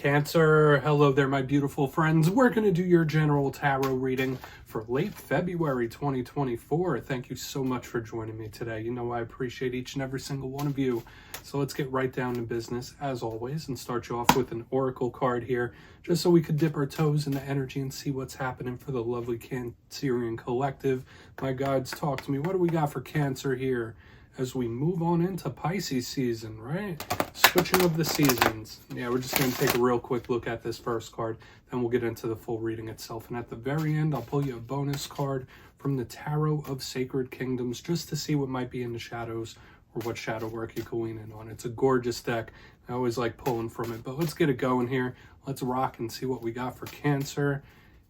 Cancer, hello there, my beautiful friends. We're going to do your general tarot reading for late February 2024. Thank you so much for joining me today. You know I appreciate each and every single one of you. So let's get right down to business, as always, and start you off with an oracle card here, just so we could dip our toes in the energy and see what's happening for the lovely Cancerian collective. My guides, talk to me. What do we got for Cancer here as we move on into Pisces season, right? Switching of the seasons. Yeah, we're just going to take a real quick look at this first card, then we'll get into the full reading itself. And at the very end, I'll pull you a bonus card from the Tarot of Sacred Kingdoms, just to see what might be in the shadows or what shadow work you can lean in on. It's a gorgeous deck. I always like pulling from it, but let's get it going here. Let's rock and see what we got for Cancer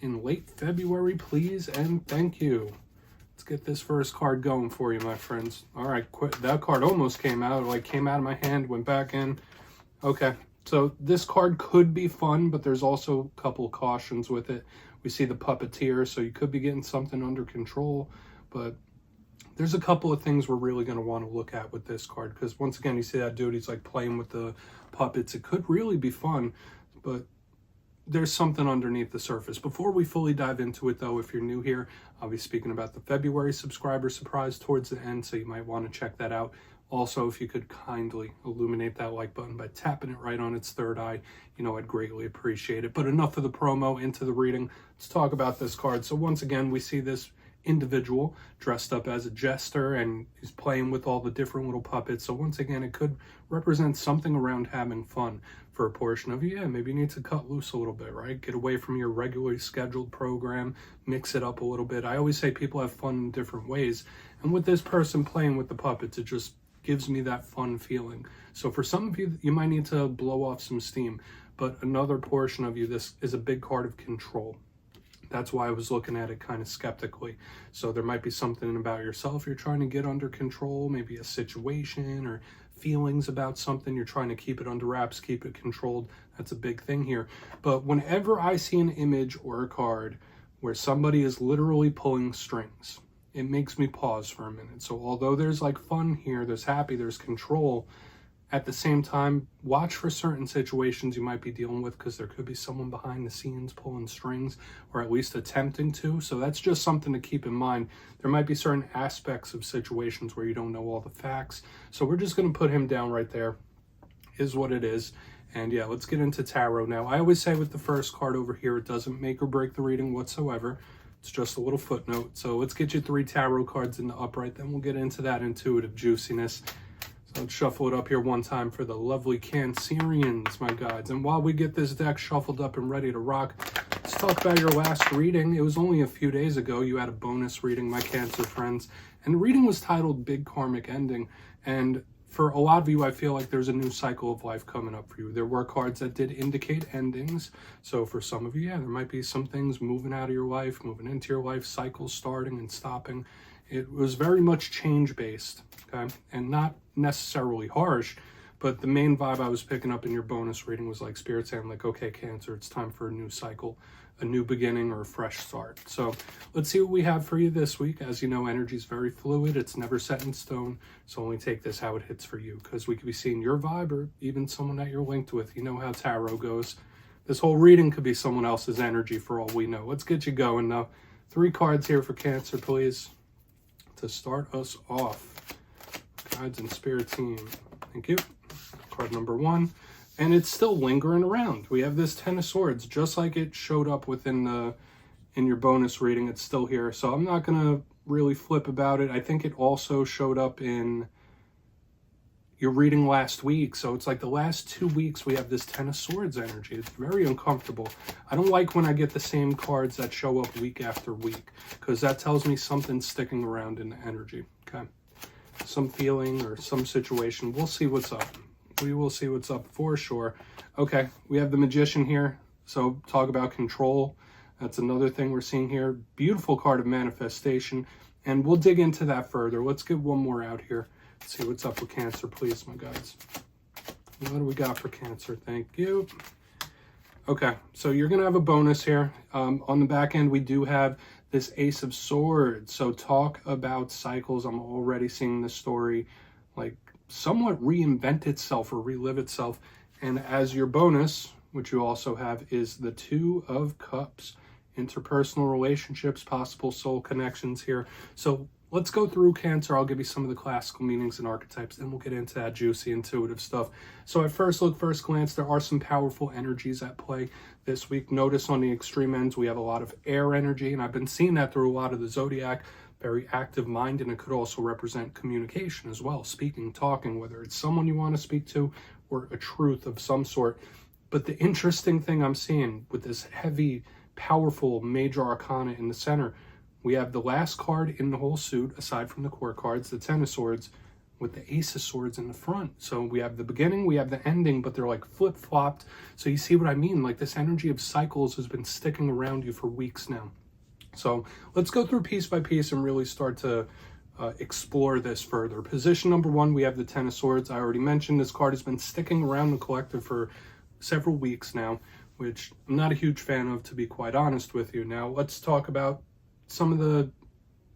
in late February, please, and thank you. Let's get this first card going for you, my friends. All right, that card almost came out, came out of my hand, went back in. Okay, so this card could be fun, but there's also a couple of cautions with it. We see the puppeteer, so you could be getting something under control, but there's a couple of things we're really going to want to look at with this card, because once again, you see that dude, he's like playing with the puppets. It could really be fun, but there's something underneath the surface. Before we fully dive into it, though, if you're new here, I'll be speaking about the February subscriber surprise towards the end, so you might want to check that out. Also, if you could kindly illuminate that like button by tapping it right on its third eye, you know, I'd greatly appreciate it. But enough of the promo, into the reading. Let's talk about this card. So once again, we see this individual dressed up as a jester, and he's playing with all the different little puppets. So once again, it could represent something around having fun for a portion of you. Yeah, maybe you need to cut loose a little bit, right? Get away from your regularly scheduled program, mix it up a little bit. I always say people have fun in different ways, and with this person playing with the puppets, it just gives me that fun feeling. So for some of you, you might need to blow off some steam, but another portion of you, this is a big card of control. That's why I was looking at it kind of skeptically. So there might be something about yourself you're trying to get under control, maybe a situation or feelings about something. You're trying to keep it under wraps, keep it controlled. That's a big thing here. But whenever I see an image or a card where somebody is literally pulling strings, it makes me pause for a minute. So although there's like fun here, there's happy, there's control, at the same time, watch for certain situations you might be dealing with, because there could be someone behind the scenes pulling strings, or at least attempting to. So that's just something to keep in mind. There might be certain aspects of situations where you don't know all the facts. So we're just going to put him down right there. Is what it is. And yeah, let's get into tarot now. I always say with the first card over here, it doesn't make or break the reading whatsoever. It's just a little footnote. So let's get you 3 tarot cards in the upright. Then we'll get into that intuitive juiciness. So let's shuffle it up here one time for the lovely Cancerians, my guides. And while we get this deck shuffled up and ready to rock, let's talk about your last reading. It was only a few days ago. You had a bonus reading, my Cancer friends. And the reading was titled Big Karmic Ending. And for a lot of you, I feel like there's a new cycle of life coming up for you. There were cards that did indicate endings. So for some of you, yeah, there might be some things moving out of your life, moving into your life, cycles starting and stopping. It was very much change-based, okay? And not necessarily harsh, but the main vibe I was picking up in your bonus reading was like Spirit saying like, okay, Cancer, it's time for a new cycle, a new beginning, or a fresh start. So let's see what we have for you this week. As you know, energy is very fluid. It's never set in stone. So only take this how it hits for you, because we could be seeing your vibe or even someone that you're linked with. You know how tarot goes. This whole reading could be someone else's energy for all we know. Let's get you going now. 3 cards here for Cancer, please, to start us off. Guides and Spirit team. Thank you. Card number 1. And it's still lingering around. We have this 10 of Swords, just like it showed up within in your bonus reading. It's still here. So I'm not going to really flip about it. I think it also showed up in your reading last week. So it's like the last 2 weeks we have this 10 of Swords energy. It's very uncomfortable. I don't like when I get the same cards that show up week after week, because that tells me something's sticking around in the energy. Okay. Some feeling or some situation. We'll see what's up. We will see what's up for sure. Okay, we have the Magician here. So talk about control. That's another thing we're seeing here. Beautiful card of manifestation. And we'll dig into that further. Let's get one more out here. Let's see what's up with Cancer, please, my guys. What do we got for Cancer? Thank you. Okay, so you're going to have a bonus here. On the back end, we do have this Ace of Swords. So talk about cycles. I'm already seeing the story like somewhat reinvent itself or relive itself. And as your bonus, what you also have is the Two of Cups. Interpersonal relationships, possible soul connections here. So let's go through Cancer. I'll give you some of the classical meanings and archetypes, then we'll get into that juicy intuitive stuff. So at first look, first glance, there are some powerful energies at play this week. Notice on the extreme ends, we have a lot of air energy, and I've been seeing that through a lot of the zodiac. Very active mind, and it could also represent communication as well, speaking, talking, whether it's someone you want to speak to or a truth of some sort. But the interesting thing I'm seeing with this heavy, powerful major arcana in the center, we have the last card in the whole suit, aside from the core cards, the Ten of Swords, with the Ace of Swords in the front. So we have the beginning, we have the ending, but they're like flip-flopped. So you see what I mean? Like this energy of cycles has been sticking around you for weeks now. So let's go through piece by piece and really start to explore this further. Position number one, we have the Ten of Swords. I already mentioned this card has been sticking around the collective for several weeks now, which I'm not a huge fan of, to be quite honest with you. Now, let's talk about some of the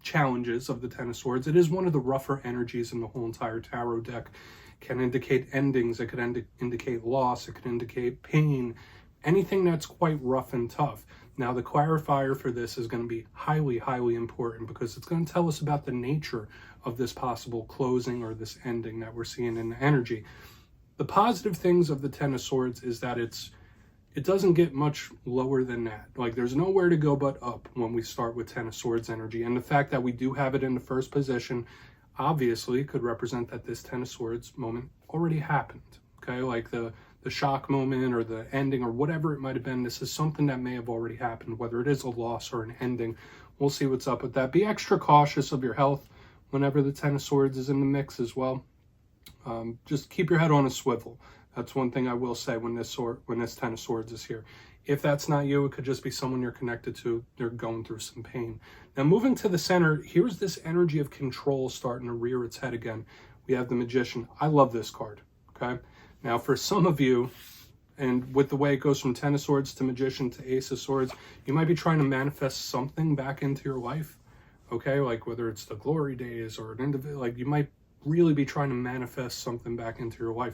challenges of the Ten of Swords. It is one of the rougher energies in the whole entire tarot deck. It can indicate endings, it could indicate loss, it could indicate pain, anything that's quite rough and tough. Now, the clarifier for this is going to be highly, highly important because it's going to tell us about the nature of this possible closing or this ending that we're seeing in the energy. The positive things of the Ten of Swords is that it doesn't get much lower than that. Like, there's nowhere to go but up when we start with Ten of Swords energy. And the fact that we do have it in the first position obviously could represent that this Ten of Swords moment already happened. Okay, like the shock moment or the ending or whatever it might have been, this is something that may have already happened, whether it is a loss or an ending. We'll see what's up with that. Be extra cautious of your health whenever the Ten of Swords is in the mix as well. Just keep your head on a swivel. That's one thing I will say when this Ten of Swords is here. If that's not you, it could just be someone you're connected to. They're going through some pain. Now, moving to the center, here's this energy of control starting to rear its head again. We have the Magician. I love this card, okay? Now, for some of you, and with the way it goes from Ten of Swords to Magician to Ace of Swords, you might be trying to manifest something back into your life, okay? Like whether it's the glory days or an individual, like you might really be trying to manifest something back into your life.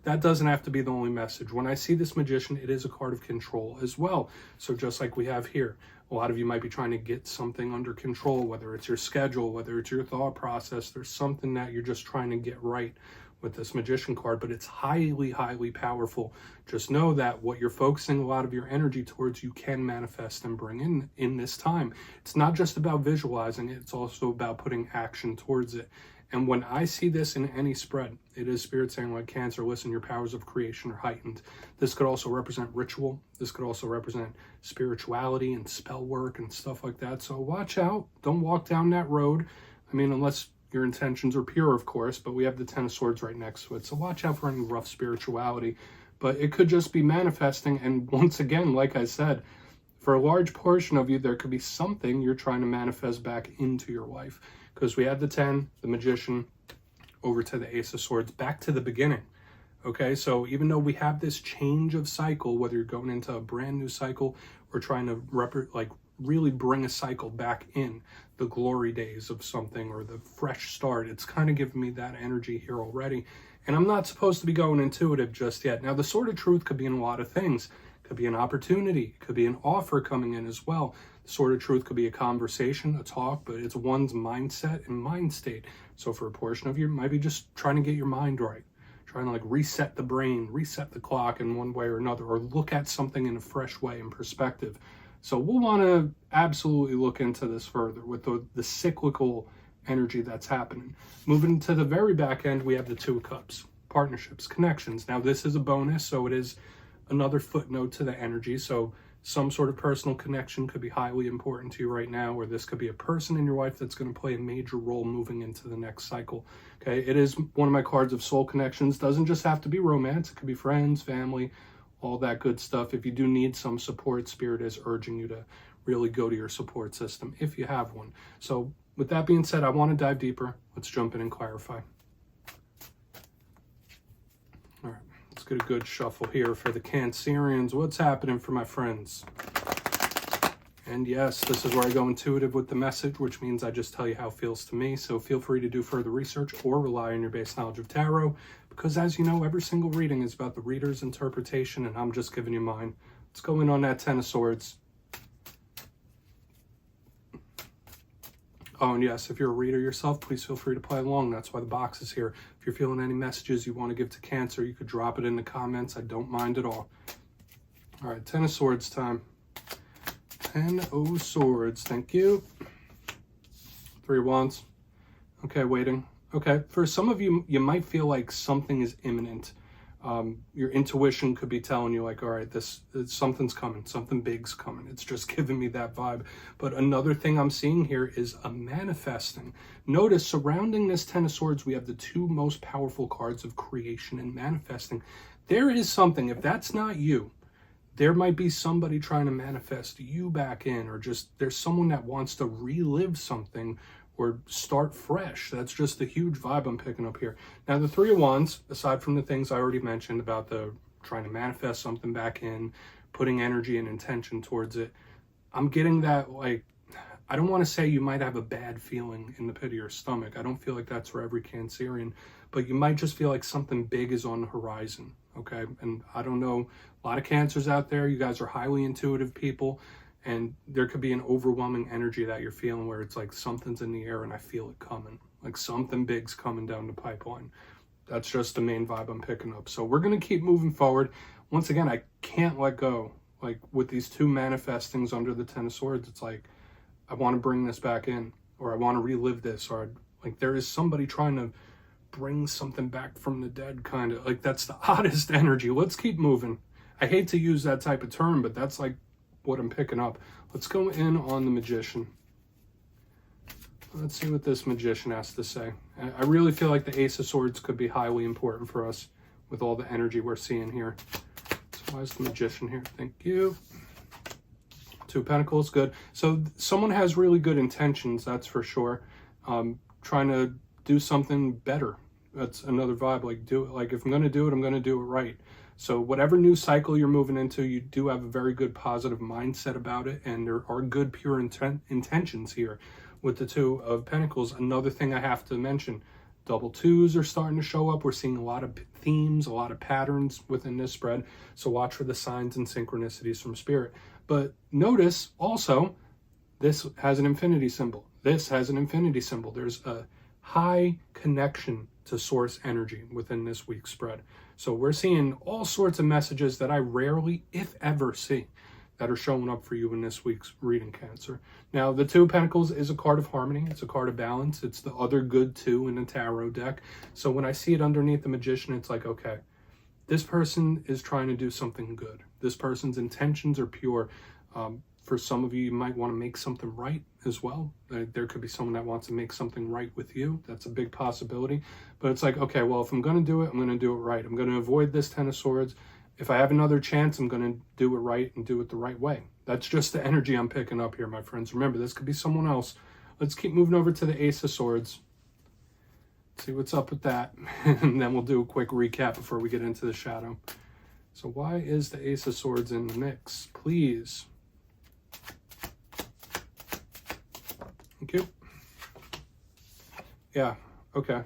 That doesn't have to be the only message. When I see this Magician, it is a card of control as well. So just like we have here, a lot of you might be trying to get something under control, whether it's your schedule, whether it's your thought process. There's something that you're just trying to get right with this Magician card, but it's highly, highly powerful. Just know that what you're focusing a lot of your energy towards, you can manifest and bring in this time. It's not just about visualizing it, it's also about putting action towards it. And when I see this in any spread, it is Spirit saying, like, Cancer, listen, your powers of creation are heightened. This could also represent ritual. This could also represent spirituality and spell work and stuff like that. So watch out. Don't walk down that road. I mean, unless your intentions are pure, of course, but we have the Ten of Swords right next to it. So watch out for any rough spirituality. But it could just be manifesting. And once again, like I said, for a large portion of you, there could be something you're trying to manifest back into your life. Because we had the 10, the Magician, over to the Ace of Swords, back to the beginning. Okay, so even though we have this change of cycle, whether you're going into a brand new cycle or trying to really bring a cycle back in, the glory days of something or the fresh start, it's kind of giving me that energy here already. And I'm not supposed to be going intuitive just yet. Now, the Sword of Truth could be in a lot of things. It could be an opportunity. It could be an offer coming in as well. The Sword of Truth could be a conversation, a talk, but it's one's mindset and mind state. So for a portion of you, it might be just trying to get your mind right. Trying to like reset the brain, reset the clock in one way or another, or look at something in a fresh way and perspective. So we'll want to absolutely look into this further with the cyclical energy that's happening. Moving to the very back end, we have the Two of Cups, partnerships, connections. Now this is a bonus, so it is another footnote to the energy. So some sort of personal connection could be highly important to you right now, or this could be a person in your life that's going to play a major role moving into the next cycle. Okay, it is one of my cards of soul connections. Doesn't just have to be romance. It could be friends, family, all that good stuff. If you do need some support, Spirit is urging you to really go to your support system if you have one. So with that being said, I want to dive deeper. Let's jump in and clarify. All right, let's get a good shuffle here for the Cancerians. What's happening for my friends? And yes, this is where I go intuitive with the message, which means I just tell you how it feels to me. So feel free to do further research or rely on your base knowledge of tarot, Because as you know, every single reading is about the reader's interpretation, and I'm just giving you mine. Let's go in on that Ten of Swords. Oh, and yes, if you're a reader yourself, please feel free to play along. That's why the box is here. If you're feeling any messages you want to give to Cancer, you could drop it in the comments. I don't mind at all. All right, Ten of Swords time. Ten of Swords, thank you. Three of Wands. Okay, waiting. Okay, for some of you, you might feel like something is imminent. Your intuition could be telling you like, all right, something's coming, something big's coming. It's just giving me that vibe. But another thing I'm seeing here is a manifesting. Notice surrounding this Ten of Swords, we have the two most powerful cards of creation and manifesting. There is something, if that's not you, there might be somebody trying to manifest you back in, or just there's someone that wants to relive something or start fresh. That's just the huge vibe I'm picking up here. Now, the Three of Wands, aside from the things I already mentioned about the trying to manifest something back in, putting energy and intention towards it, I'm getting that, like, I don't want to say you might have a bad feeling in the pit of your stomach. I don't feel like that's for every Cancerian, but you might just feel like something big is on the horizon, okay? And I don't know, a lot of Cancers out there, you guys are highly intuitive people, and there could be an overwhelming energy that you're feeling where it's like something's in the air and I feel it coming. Like something big's coming down the pipeline. That's just the main vibe I'm picking up. So we're going to keep moving forward. Once again, I can't let go. Like with these two manifestings under the Ten of Swords, it's like, I want to bring this back in, or I want to relive this, or like there is somebody trying to bring something back from the dead, kind of. Like that's the oddest energy. Let's keep moving. I hate to use that type of term, but that's like what I'm picking up. Let's go in on the Magician. Let's see what this Magician has to say. I really feel like the Ace of Swords could be highly important for us with all the energy we're seeing here. So why is the Magician here? Thank you. Two of Pentacles, good. So someone has really good intentions, that's for sure. Trying to do something better. That's another vibe. Like do it. Like if I'm going to do it, I'm going to do it right. So whatever new cycle you're moving into, you do have a very good positive mindset about it, and there are good pure intentions here with the Two of Pentacles. Another thing I have to mention, double twos are starting to show up. We're seeing a lot of themes, a lot of patterns within this spread. So watch for the signs and synchronicities from Spirit. But notice also, this has an infinity symbol. This has an infinity symbol. There's a high connection to source energy within this week's spread. So we're seeing all sorts of messages that I rarely, if ever, see that are showing up for you in this week's reading, Cancer. Now, the Two of Pentacles is a card of harmony. It's a card of balance. It's the other good two in the tarot deck. So when I see it underneath the Magician, it's like, okay, this person is trying to do something good. This person's intentions are pure. For some of you, you might want to make something right as well. There could be someone that wants to make something right with you. That's a big possibility. But it's like, okay, well, if I'm going to do it, I'm going to do it right. I'm going to avoid this Ten of Swords. If I have another chance, I'm going to do it right and do it the right way. That's just the energy I'm picking up here, my friends. Remember, this could be someone else. Let's keep moving over to the Ace of Swords. See what's up with that. And then we'll do a quick recap before we get into the shadow. So why is the Ace of Swords in the mix? Please. Thank you. Yeah, okay.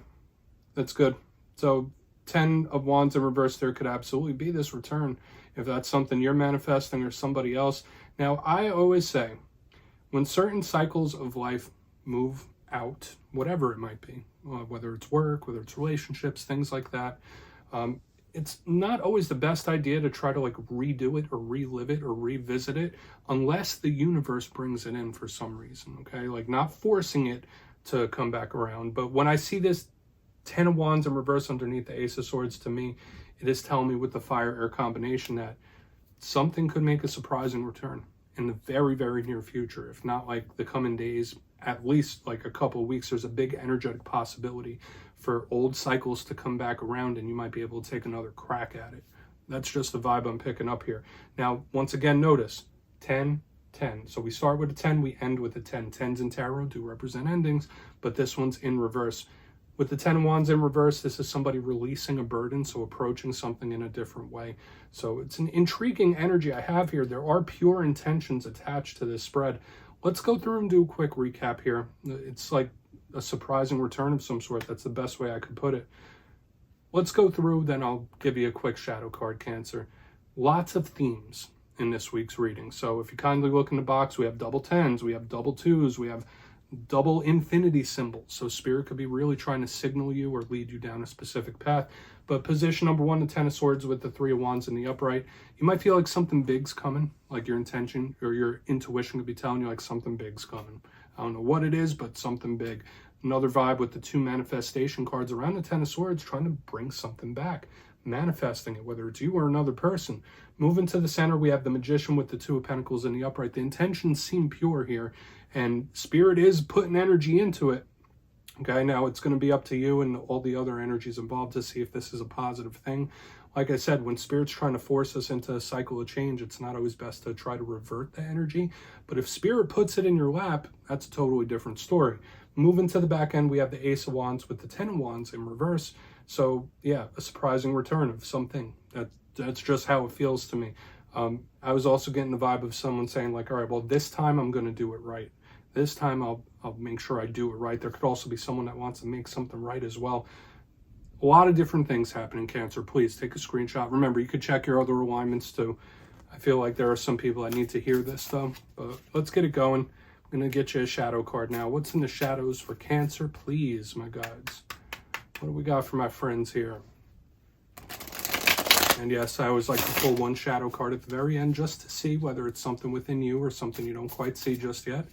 That's good. So 10 of Wands in reverse, there could absolutely be this return if that's something you're manifesting or somebody else. Now, I always say, when certain cycles of life move out, whatever it might be, whether it's work, whether it's relationships, things like that, it's not always the best idea to try to like redo it or relive it or revisit it unless the universe brings it in for some reason, okay? Like not forcing it to come back around. But when I see this 10 of Wands in reverse underneath the Ace of Swords, to me, it is telling me with the fire-air combination that something could make a surprising return in the very, very near future. If not like the coming days, at least like a couple of weeks, there's a big energetic possibility for old cycles to come back around and you might be able to take another crack at it. That's just the vibe I'm picking up here. Now, once again, notice 10, 10. So we start with a 10, we end with a 10. 10s in tarot do represent endings, but this one's in reverse. With the 10 of Wands in reverse, this is somebody releasing a burden, so approaching something in a different way. So it's an intriguing energy I have here. There are pure intentions attached to this spread. Let's go through and do a quick recap here. It's like a surprising return of some sort. That's the best way I could put it. let's go through, then I'll give you a quick shadow card, Cancer. Lots of themes in this week's reading. So if you kindly look in the box, we have double tens, we have double twos, we have double infinity symbols. So Spirit could be really trying to signal you or lead you down a specific path. But position number 1, the Ten of Swords with the Three of Wands in the upright. You might feel like something big's coming, like your intention or your intuition could be telling you like something big's coming. I don't know what it is, but something big. Another vibe with the 2 manifestation cards around the Ten of Swords, trying to bring something back, manifesting it, whether it's you or another person. Moving to the center, we have the Magician with the 2 of Pentacles in the upright. The intentions seem pure here, and Spirit is putting energy into it. Okay, now it's going to be up to you and all the other energies involved to see if this is a positive thing. Like I said, when Spirit's trying to force us into a cycle of change, it's not always best to try to revert the energy. But if Spirit puts it in your lap, that's a totally different story. Moving to the back end, we have the Ace of Wands with the 10 of Wands in reverse. So yeah, a surprising return of something. That's just how it feels to me. I was also getting the vibe of someone saying like, all right, well, this time I'm going to do it right. This time I'll make sure I do it right. There could also be someone that wants to make something right as well. A lot of different things happen in Cancer. Please take a screenshot. Remember, you could check your other alignments too. I feel like there are some people that need to hear this though. But let's get it going. I'm going to get you a shadow card now. What's in the shadows for Cancer, please, my guides? What do we got for my friends here? And yes, I always like to pull one shadow card at the very end just to see whether it's something within you or something you don't quite see just yet.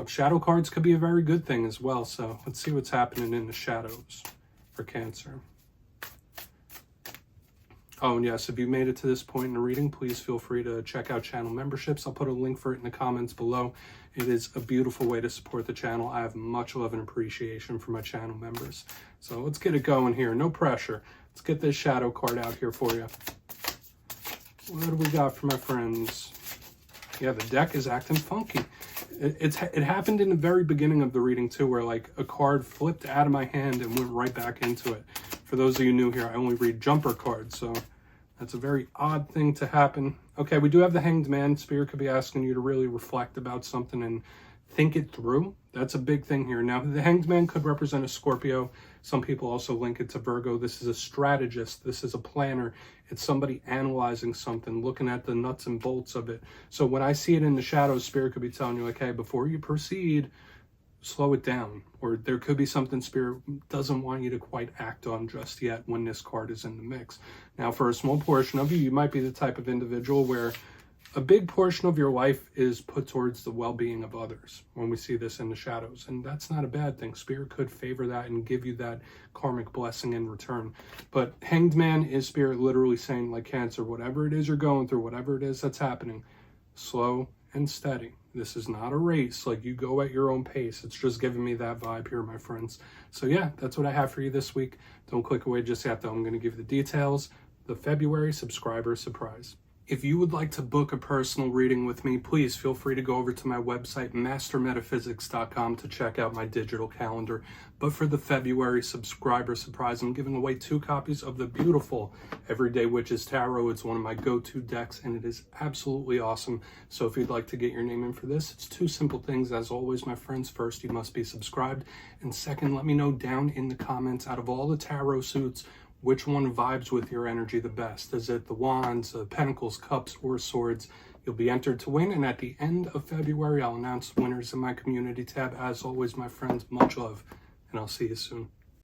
Shadow cards could be a very good thing as well. So let's see what's happening in the shadows for Cancer. Oh, and yes, if you made it to this point in the reading, please feel free to check out channel memberships. I'll put a link for it in the comments below. It is a beautiful way to support the channel. I have much love and appreciation for my channel members. So let's get it going here. No pressure. Let's get this shadow card out here for you. What do we got for my friends? Yeah, the deck is acting funky. It happened in the very beginning of the reading too, where like a card flipped out of my hand and went right back into it. For those of you new here, I only read jumper cards, so that's a very odd thing to happen. Okay, we do have the Hanged Man. Spirit could be asking you to really reflect about something and think it through. That's a big thing here. Now, the Hanged Man could represent a Scorpio. Some people also link it to Virgo. This is a strategist. This is a planner. It's somebody analyzing something, looking at the nuts and bolts of it. So when I see it in the shadows, Spirit could be telling you, like, hey, before you proceed, slow it down. Or there could be something Spirit doesn't want you to quite act on just yet when this card is in the mix. Now, for a small portion of you, you might be the type of individual where a big portion of your life is put towards the well-being of others when we see this in the shadows. And that's not a bad thing. Spirit could favor that and give you that karmic blessing in return. But Hanged Man is Spirit literally saying, like Cancer, whatever it is you're going through, whatever it is that's happening, slow and steady. This is not a race. Like, you go at your own pace. It's just giving me that vibe here, my friends. So yeah, that's what I have for you this week. Don't click away just yet, though. I'm going to give you the details. The February subscriber surprise. If you would like to book a personal reading with me, please feel free to go over to my website, mastermetaphysics.com, to check out my digital calendar. But for the February subscriber surprise, I'm giving away 2 copies of the beautiful Everyday Witches Tarot. It's one of my go-to decks, and it is absolutely awesome. So if you'd like to get your name in for this, it's 2 simple things. As always, my friends, first, you must be subscribed. And second, let me know down in the comments, out of all the tarot suits, which one vibes with your energy the best? Is it the Wands, the Pentacles, Cups, or Swords? You'll be entered to win, and at the end of February, I'll announce winners in my community tab. As always, my friends, much love, and I'll see you soon.